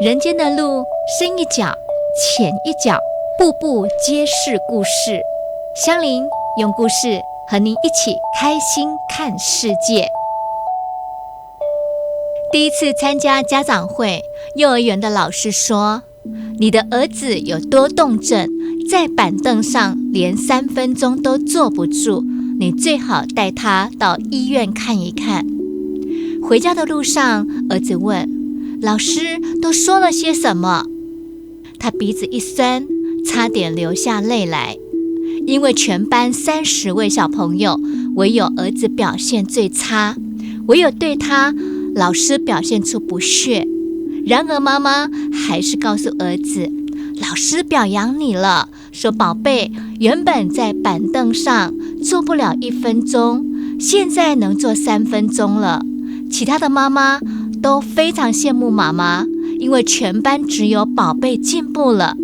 人间的路，深一脚浅一脚，步步皆是故事。香菱用故事和您一起开心看世界。第一次参加家长会，幼儿园的老师说，你的儿子有多动症，在板凳上连3分钟都坐不住，你最好带他到医院看一看。回家的路上，儿子问老师都说了些什么？他鼻子一酸，差点流下泪来。因为全班30位小朋友，唯有儿子表现最差，唯有对他老师表现出不屑。然而妈妈还是告诉儿子，老师表扬你了，说宝贝，原本在板凳上坐不了1分钟，现在能坐3分钟了。其他的妈妈都非常羡慕妈妈，因为全班只有宝贝进步了。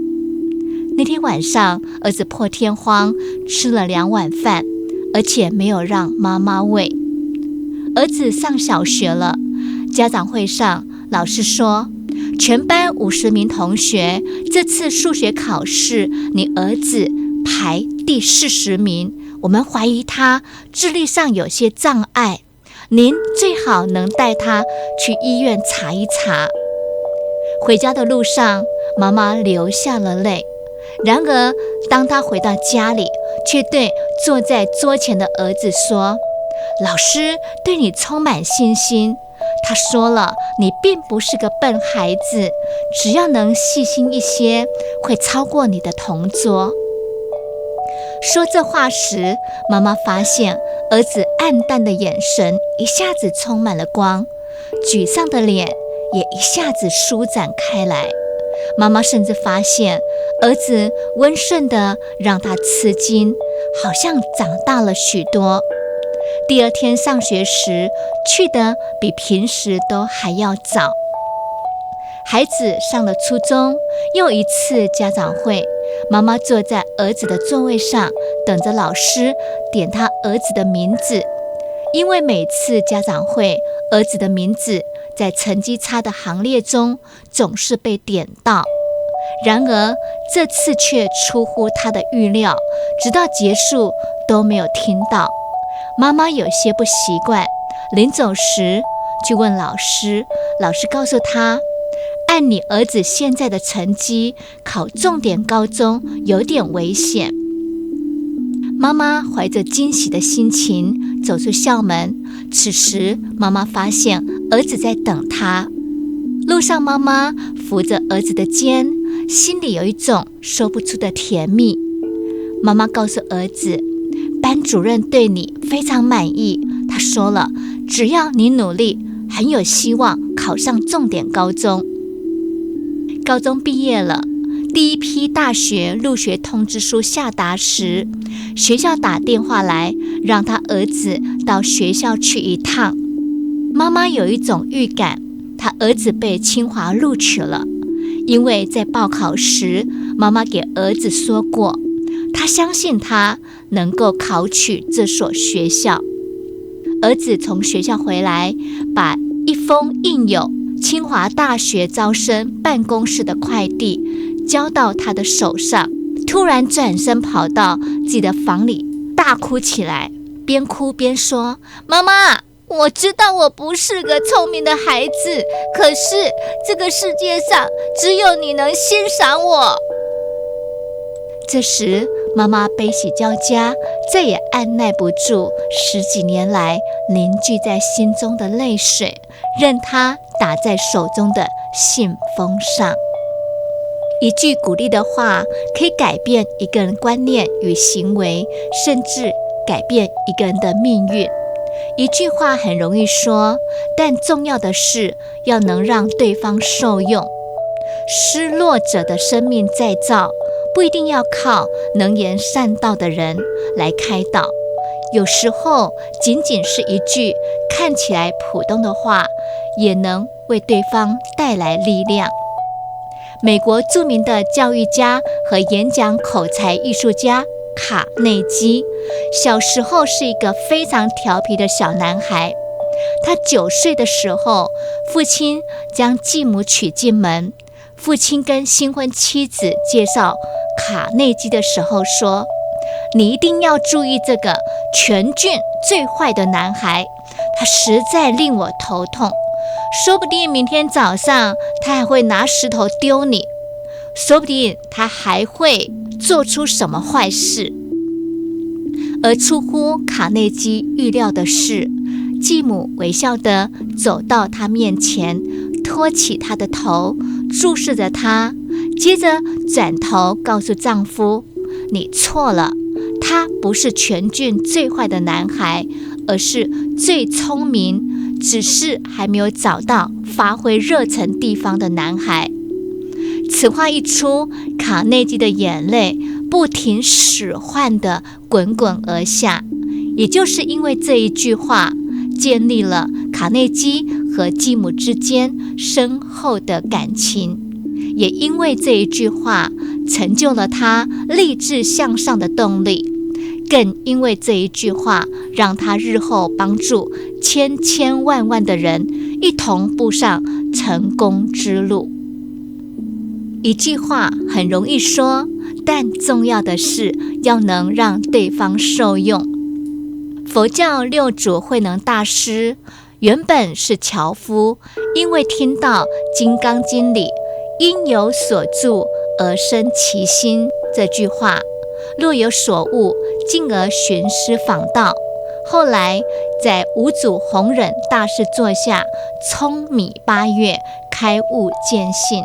那天晚上，儿子破天荒吃了2碗饭，而且没有让妈妈喂。儿子上小学了，家长会上，老师说，全班50名同学，这次数学考试，你儿子排第40名，我们怀疑他智力上有些障碍，您最好能带他去医院查一查。回家的路上，妈妈流下了泪。然而当他回到家里，却对坐在桌前的儿子说，老师对你充满信心，他说了，你并不是个笨孩子，只要能细心一些，会超过你的同桌。说这话时，妈妈发现儿子暗淡的眼神一下子充满了光，沮丧的脸也一下子舒展开来。妈妈甚至发现儿子温顺的让她吃惊，好像长大了许多。第2天上学时，去得比平时都还要早。孩子上了初中，又一次家长会，妈妈坐在儿子的座位上，等着老师点他儿子的名字。因为每次家长会，儿子的名字在成绩差的行列中总是被点到。然而这次却出乎他的预料，直到结束都没有听到。妈妈有些不习惯，临走时去问老师，老师告诉他，按你儿子现在的成绩，考重点高中有点危险。妈妈怀着惊喜的心情走出校门，此时妈妈发现儿子在等她。路上，妈妈扶着儿子的肩，心里有一种说不出的甜蜜。妈妈告诉儿子，班主任对你非常满意，他说了，只要你努力，很有希望考上重点高中。高中毕业了，第一批大学入学通知书下达时，学校打电话来，让他儿子到学校去一趟。妈妈有一种预感，他儿子被清华录取了，因为在报考时，妈妈给儿子说过，她相信他能够考取这所学校。儿子从学校回来，把一封印有清华大学招生办公室的快递交到他的手上，突然转身跑到自己的房里大哭起来，边哭边说，妈妈，我知道我不是个聪明的孩子，可是这个世界上只有你能欣赏我。这时妈妈悲喜交加，再也按耐不住10几年来凝聚在心中的泪水，任它打在手中的信封上。一句鼓励的话可以改变一个人观念与行为，甚至改变一个人的命运。一句话很容易说，但重要的是要能让对方受用。失落者的生命再造，不一定要靠能言善道的人来开导，有时候仅仅是一句看起来普通的话，也能为对方带来力量。美国著名的教育家和演讲口才艺术家卡内基，小时候是一个非常调皮的小男孩。他9岁的时候，父亲将继母娶进门，父亲跟新婚妻子介绍卡内基的时候说，你一定要注意这个全郡最坏的男孩，他实在令我头痛，说不定明天早上他还会拿石头丢你，说不定他还会做出什么坏事。而出乎卡内基预料的是，继母微笑地走到他面前，托起他的头，注视着他，接着转头告诉丈夫，你错了，他不是全郡最坏的男孩，而是最聪明，只是还没有找到发挥热忱地方的男孩。此话一出，卡内基的眼泪不停使唤地滚滚而下。也就是因为这一句话，建立了卡内基和继母之间深厚的感情，也因为这一句话成就了他立志向上的动力，更因为这一句话让他日后帮助千千万万的人一同步上成功之路。一句话很容易说，但重要的是要能让对方受用。佛教六祖慧能大师原本是樵夫，因为听到《金刚经》里因有所住而生其心这句话，若有所悟，进而寻师访道。后来在五祖弘忍大师座下聪米8月，开悟见性。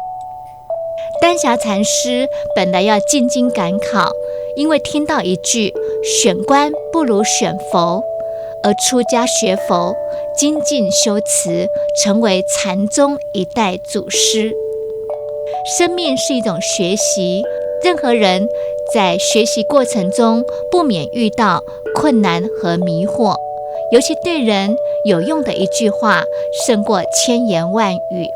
丹霞禅师本来要进京赶考，因为听到一句选官不如选佛，而出家学佛，精进修持，成为禅宗一代祖师。生命是一种学习，任何人在学习过程中不免遇到困难和迷惑，尤其对人有用的一句话胜过千言万语。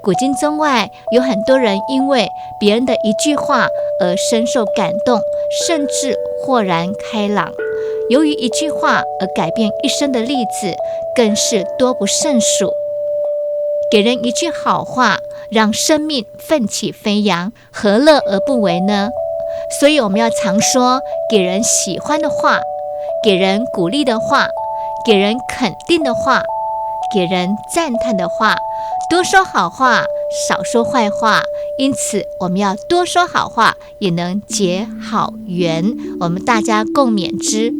古今中外有很多人因为别人的一句话而深受感动，甚至豁然开朗。由于一句话而改变一生的例子更是多不胜数。给人一句好话，让生命奋起飞扬，何乐而不为呢？所以我们要常说给人喜欢的话，给人鼓励的话，给人肯定的话，给人赞叹的话，多说好话，少说坏话。因此我们要多说好话，也能结好缘，我们大家共勉之。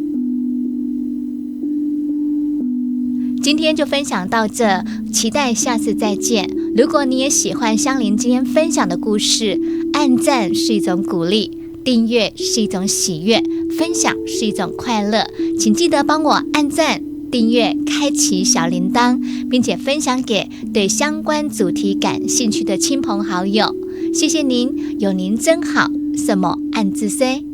今天就分享到这，期待下次再见。如果你也喜欢香菱今天分享的故事，按赞是一种鼓励，订阅是一种喜悦，分享是一种快乐，请记得帮我按赞、订阅、开启小铃铛，并且分享给对相关主题感兴趣的亲朋好友。谢谢您，有您真好，什么按自 C。